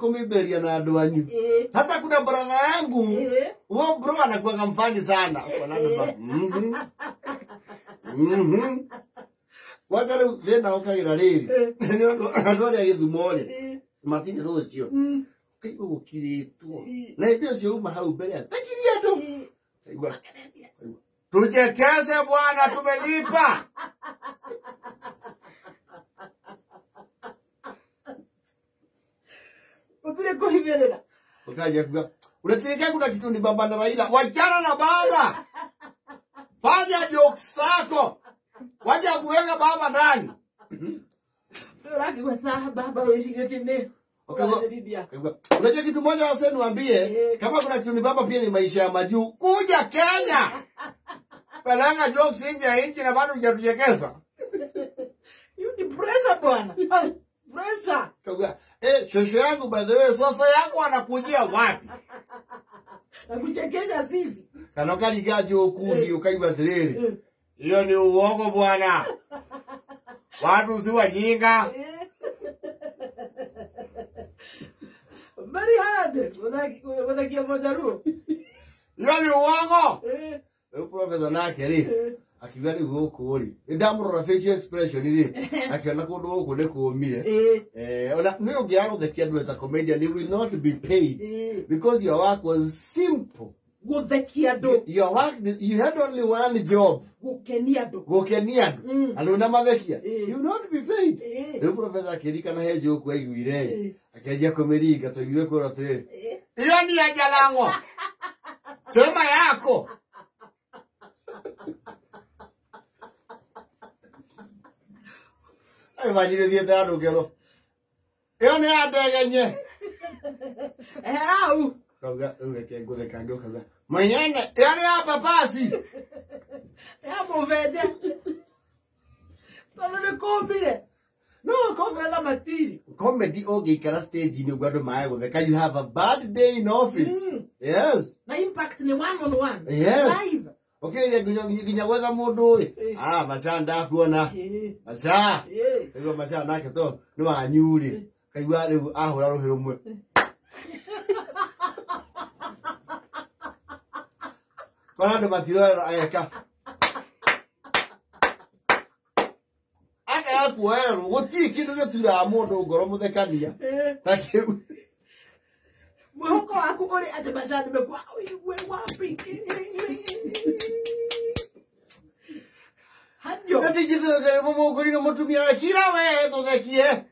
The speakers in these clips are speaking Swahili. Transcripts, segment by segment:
kumiberia na andu anyu. Sasa kuna brother yangu, huo bro anakuwa mfani sana. Wakaru thena ukagira riri. Ni andu ari githumore. Matini rocio. Kaigua gukiritwo. Na ibyo cio uma hau mbere. Takiria andu. Kaigua. Tujekeze bwana, tumelipa. Utire kuhiberera. Ukaja kwa. Unatirika kuna kitu ni baba na Raila. Wachana na baba. Fanya jokes zako. Waje kuweka baba ndani. Rangi wa baba wewe ne. Unajua kitu moja wase niwaambie, kama kuna kitu ni baba pia ni maisha ya majuu. Kuja Kenya. Pelanga jokes nje ya nchi na bado hujatujekeza. Hiyo ni pressure bwana. Pressure. Shosho yangu by the way, sasa yangu anakujia wapi? Nakuchekesha sisi. Kana kaliga jokundi ukaiba thiriri. Hiyo ni uongo bwana. Watu si wajinga. Very hard. Wanakia mojaru. Hiyo ni uongo. Professor nake ri akigari guku ri ndamurora facial expression ri akiona kundu guku ni kumire ona ni ungia guthekia andu as a comedian, you will not be paid because your work was simple. Guthekia andu, your work, you had only one job, gukenia andu andu na mathekia, you will not be paid. The professor akirika na he joke aiguire akenjia komeringa toigire ko rote iyo ni ajalango sema yako. Ai vajire dia andu kero. Iyo ni adegenye. Au. Kauga ureke gutheka ngokaga. Mwenyene, iyo ni apapasi. Ya movede. Tono ne komire. No, komela matiri. Comedy ogikara stage ni gwado mae gutheka. You have a bad day in office. Yes. Na impact ni one on one. Yes. Live. Okay, ginya wega mundu macha ndakuona. Macha. Ego macha nake to no anyuri. Kaigua riu ahura ruhiru mwe. Kona ndo matiro ayaka. Aka akuera guti kindu gitira mundu ngoro muthekania. Takiu. Mwoko aku uri ate macha nimekwa we wapi. Hanyo. Ati jitu kare mumo kuri no mutumia kira we tuthekie.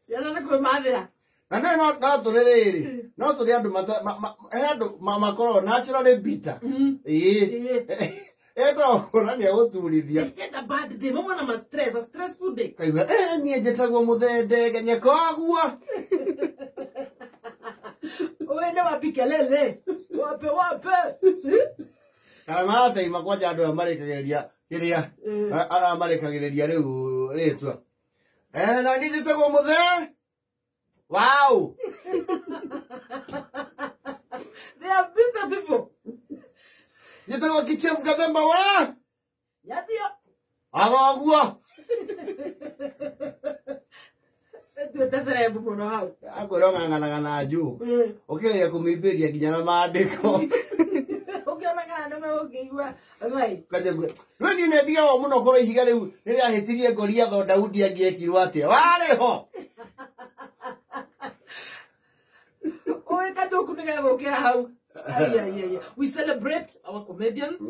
Siana na kwa mavera. Na no turerere. No turi andu andu makoro naturally bitter. Eto onani aguturithia. Get a bad day. Mama na stress, a stressful day. Kaiba nie jetagwo muthende genya kogua. Oende wapikelele. Wape. Kana mate imakwaja andu amarekageria kiria ara marekageria riu ritwa. Na ni jetagwo muthe. Wow. They are bitter people. Jetagwo kichef kademba wa. Yadio. Agogua. Tutasere bumono hau. Agoronga ngana ju. Okay ya kumiberia ginya na mandiko. Rwini ne dia wa muno koro ihiga riu riria hetirie ngoria tho Daudi angiekirwo atia wari ho. Oe katoku nigagokera hau. We celebrate our comedians.